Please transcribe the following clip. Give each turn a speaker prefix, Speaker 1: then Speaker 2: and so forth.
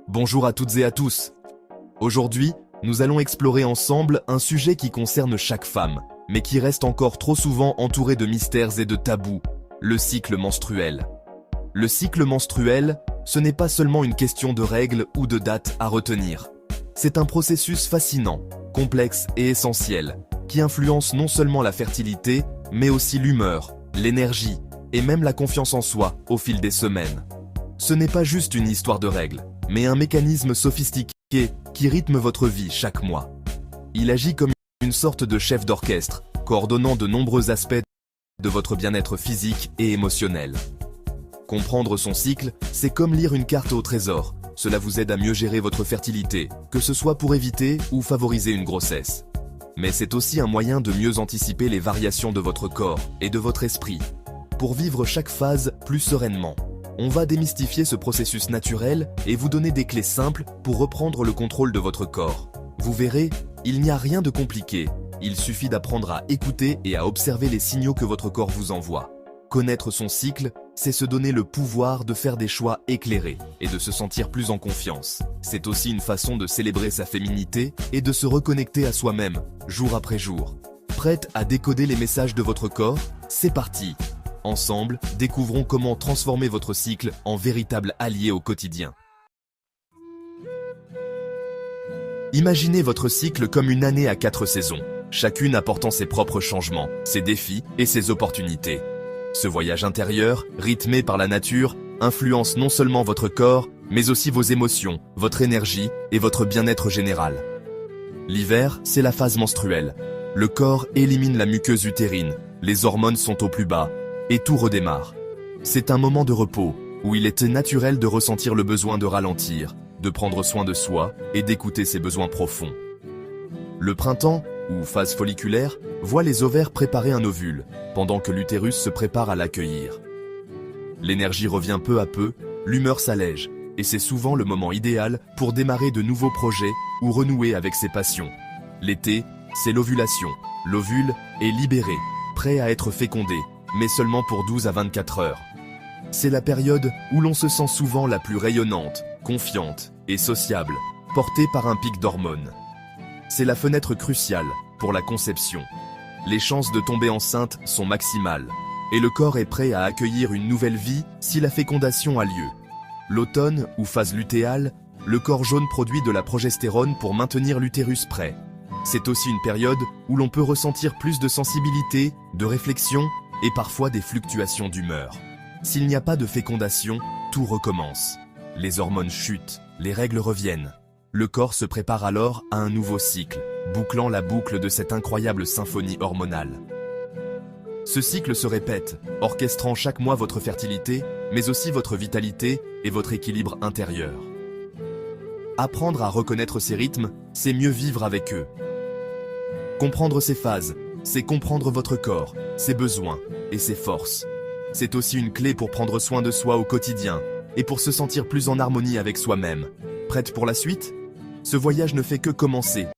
Speaker 1: Bonjour à toutes et à tous. Aujourd'hui, nous allons explorer ensemble un sujet qui concerne chaque femme, mais qui reste encore trop souvent entouré de mystères et de tabous, le cycle menstruel. Le cycle menstruel, ce n'est pas seulement une question de règles ou de dates à retenir. C'est un processus fascinant, complexe et essentiel, qui influence non seulement la fertilité, mais aussi l'humeur, l'énergie et même la confiance en soi au fil des semaines. Ce n'est pas juste une histoire de règles, mais un mécanisme sophistiqué qui rythme votre vie chaque mois. Il agit comme une sorte de chef d'orchestre, coordonnant de nombreux aspects de votre bien-être physique et émotionnel. Comprendre son cycle, c'est comme lire une carte au trésor. Cela vous aide à mieux gérer votre fertilité, que ce soit pour éviter ou favoriser une grossesse. Mais c'est aussi un moyen de mieux anticiper les variations de votre corps et de votre esprit. Pour vivre chaque phase plus sereinement, on va démystifier ce processus naturel et vous donner des clés simples pour reprendre le contrôle de votre corps. Vous verrez, il n'y a rien de compliqué. Il suffit d'apprendre à écouter et à observer les signaux que votre corps vous envoie. Connaître son cycle, c'est se donner le pouvoir de faire des choix éclairés et de se sentir plus en confiance. C'est aussi une façon de célébrer sa féminité et de se reconnecter à soi-même, jour après jour. Prête à décoder les messages de votre corps? C'est parti! Ensemble, découvrons comment transformer votre cycle en véritable allié au quotidien. Imaginez votre cycle comme une année à 4 saisons, chacune apportant ses propres changements, ses défis et ses opportunités. Ce voyage intérieur, rythmé par la nature, influence non seulement votre corps, mais aussi vos émotions, votre énergie et votre bien-être général. L'hiver, c'est la phase menstruelle. Le corps élimine la muqueuse utérine, les hormones sont au plus bas, et tout redémarre. C'est un moment de repos, où il est naturel de ressentir le besoin de ralentir, de prendre soin de soi et d'écouter ses besoins profonds. Le printemps, ou phase folliculaire, voit les ovaires préparer un ovule, pendant que l'utérus se prépare à l'accueillir. L'énergie revient peu à peu, l'humeur s'allège, et c'est souvent le moment idéal pour démarrer de nouveaux projets ou renouer avec ses passions. L'été, c'est l'ovulation. L'ovule est libéré, prêt à être fécondé, mais seulement pour 12 à 24 heures. C'est la période où l'on se sent souvent la plus rayonnante, confiante et sociable, portée par un pic d'hormones. C'est la fenêtre cruciale pour la conception. Les chances de tomber enceinte sont maximales, et le corps est prêt à accueillir une nouvelle vie si la fécondation a lieu. L'automne, ou phase lutéale, le corps jaune produit de la progestérone pour maintenir l'utérus prêt. C'est aussi une période où l'on peut ressentir plus de sensibilité, de réflexion, et parfois des fluctuations d'humeur. S'il n'y a pas de fécondation, tout recommence. Les hormones chutent, les règles reviennent. Le corps se prépare alors à un nouveau cycle, bouclant la boucle de cette incroyable symphonie hormonale. Ce cycle se répète, orchestrant chaque mois votre fertilité, mais aussi votre vitalité et votre équilibre intérieur. Apprendre à reconnaître ces rythmes, c'est mieux vivre avec eux. Comprendre ces phases, c'est comprendre votre corps, ses besoins et ses forces. C'est aussi une clé pour prendre soin de soi au quotidien et pour se sentir plus en harmonie avec soi-même. Prête pour la suite? Ce voyage ne fait que commencer